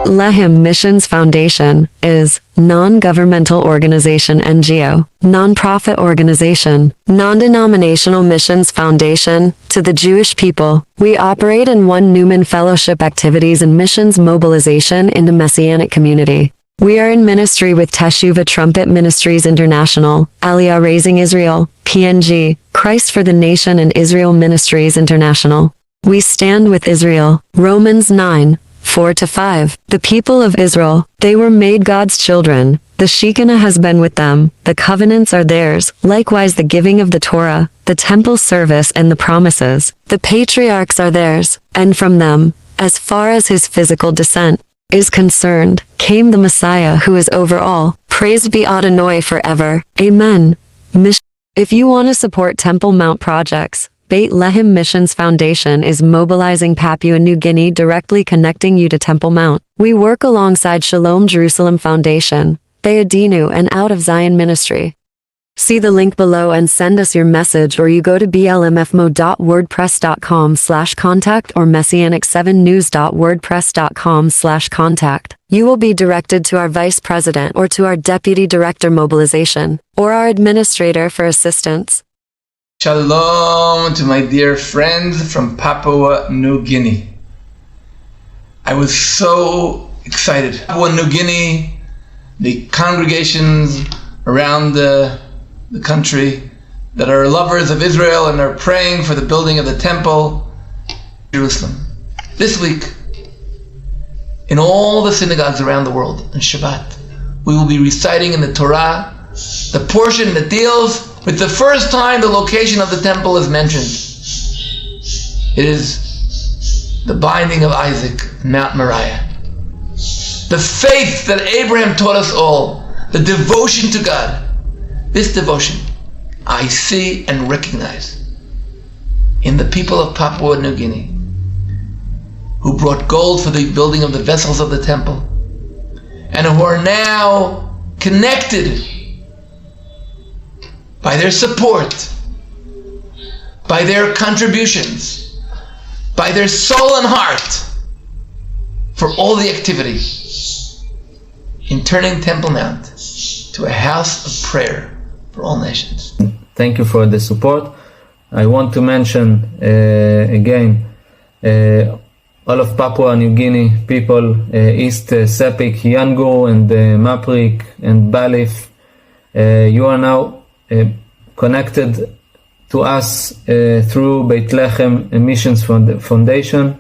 Lechem Missions Foundation is non-governmental organization NGO, non-profit organization, non-denominational missions foundation to the Jewish people. We operate in one Newman Fellowship activities and missions mobilization in the Messianic community. We are in ministry with Teshuvah Trumpet Ministries International, Aliyah Raising Israel, PNG, Christ for the Nation and Israel Ministries International. We stand with Israel, Romans 9:4-5. The people of Israel, they were made God's children. The Shekinah has been with them, the covenants are theirs, likewise the giving of the Torah, the temple service and the promises. The patriarchs are theirs, and from them, as far as his physical descent is concerned, came the Messiah who is over all. Praised be Adonai forever. Amen. If you want to support Temple Mount projects, Lechem Missions Foundation is mobilizing Papua New Guinea, directly connecting you to Temple Mount. We work alongside Shalom Jerusalem Foundation, Be'adinu and Out of Zion Ministry. See the link below and send us your message, or you go to blmfmo.wordpress.com/contact or messianic7news.wordpress.com/contact. You will be directed to our Vice President or to our Deputy Director Mobilization, or our Administrator for assistance. Shalom to my dear friends from Papua New Guinea. I was so excited. Papua New Guinea, the congregations around the country that are lovers of Israel and are praying for the building of the temple, Jerusalem. This week, in all the synagogues around the world on Shabbat, we will be reciting in the Torah the portion that deals with the first time the location of the temple is mentioned. It is the binding of Isaac, Mount Moriah. The faith that Abraham taught us all, the devotion to God. This devotion I see and recognize in the people of Papua New Guinea, who brought gold for the building of the vessels of the temple, and who are now connected by their support, by their contributions, by their soul and heart, for all the activity in turning Temple Mount to a house of prayer for all nations. Thank you for the support. I want to mention again all of Papua New Guinea people, East Sepik, Yangon, and Maprik, and Balif. You are now connected to us through Beit Lechem Missions Foundation,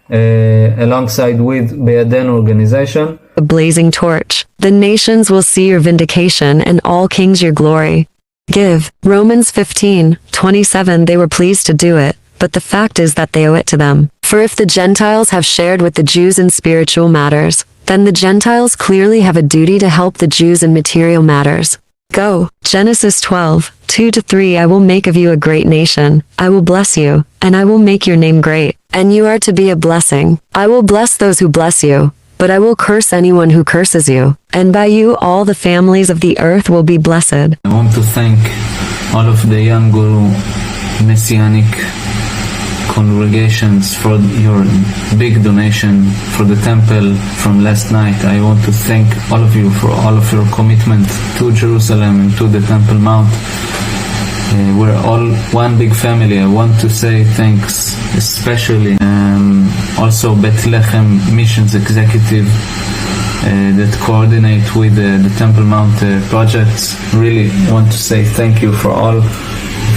alongside with Be'adenu organization. A blazing torch. The nations will see your vindication and all kings your glory. Give. Romans 15:27. They were pleased to do it, but the fact is that they owe it to them. For if the Gentiles have shared with the Jews in spiritual matters, then the Gentiles clearly have a duty to help the Jews in material matters. Go. Genesis 12:2-3. I will make of you a great nation. I will bless you, and I will make your name great, and you are to be a blessing. I will bless those who bless you, but I will curse anyone who curses you, and by you all the families of the earth will be blessed. I want to thank all of the young Guru Messianic congregations for your big donation for the temple from last night. I want to thank all of you for all of your commitment to Jerusalem and to the Temple Mount. We're all one big family. I want to say thanks, especially also Beit Lechem Missions Executive that coordinate with the Temple Mount projects. Really want to say thank you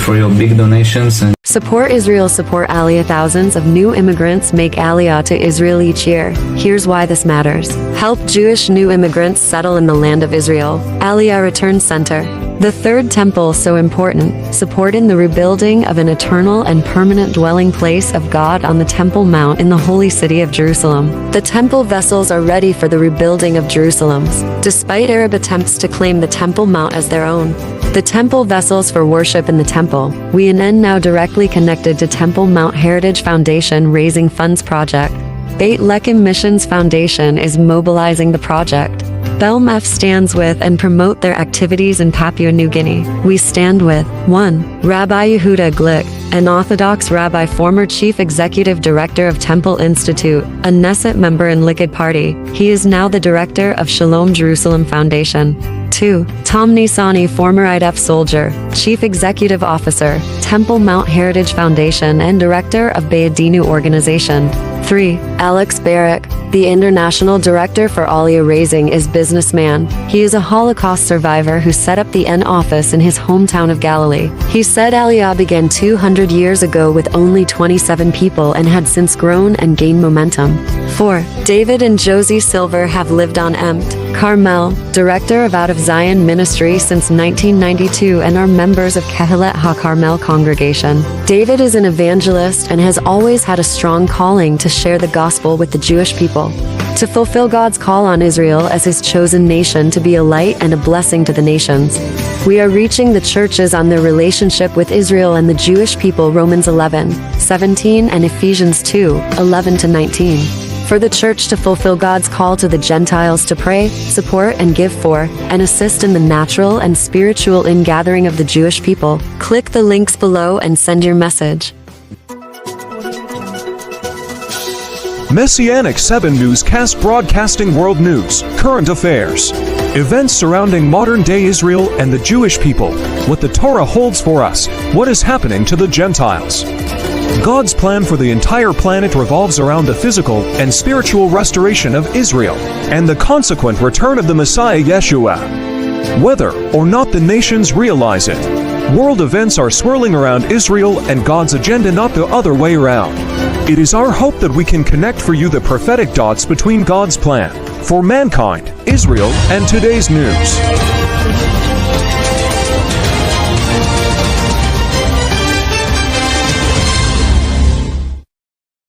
for your big donations. And Support Israel. Support Aliyah. Thousands of new immigrants make Aliyah to Israel each year. Here's why this matters. Help Jewish new immigrants settle in the land of Israel. Aliyah Return Center. The third temple so important, supporting the rebuilding of an eternal and permanent dwelling place of God on the Temple Mount in the holy city of Jerusalem. The temple vessels are ready for the rebuilding of Jerusalem's. Despite Arab attempts to claim the Temple Mount as their own, the temple vessels for worship in the temple, we are now directly connected to Temple Mount Heritage Foundation Raising Funds Project. Beit Lechem Missions Foundation is mobilizing the project. B.L.M.F stands with and promote their activities in Papua New Guinea. We stand with 1. Rabbi Yehuda Glick, an Orthodox rabbi, former chief executive director of Temple Institute, a Knesset member in Likud party. He is now the director of Shalom Jerusalem Foundation. 2. Tom Nisani, former IDF soldier, chief executive officer, Temple Mount Heritage Foundation and director of Beit organization. 3. Alex Barak, the international director for Aliyah Raising, is businessman. He is a Holocaust survivor who set up the N office in his hometown of Galilee. He said Aliyah began 200 years ago with only 27 people and had since grown and gained momentum. 4. David and Josie Silver have lived on Emt, Carmel, director of Out of Zion Ministry since 1992 and are members of Kehilat HaCarmel congregation. David is an evangelist and has always had a strong calling to share the gospel with the Jewish people, to fulfill God's call on Israel as his chosen nation to be a light and a blessing to the nations. We are reaching the churches on their relationship with Israel and the Jewish people, Romans 11:17 and Ephesians 2:11-19. For the church to fulfill God's call to the Gentiles to pray, support and give for, and assist in the natural and spiritual ingathering of the Jewish people. Click the links below and send your message. Messianic 7 Newscast broadcasting world news, current affairs, events surrounding modern-day Israel and the Jewish people, what the Torah holds for us, what is happening to the Gentiles. God's plan for the entire planet revolves around the physical and spiritual restoration of Israel and the consequent return of the Messiah Yeshua. Whether or not the nations realize it, world events are swirling around Israel and God's agenda, not the other way around. It is our hope that we can connect for you the prophetic dots between God's plan for mankind, Israel, and today's news.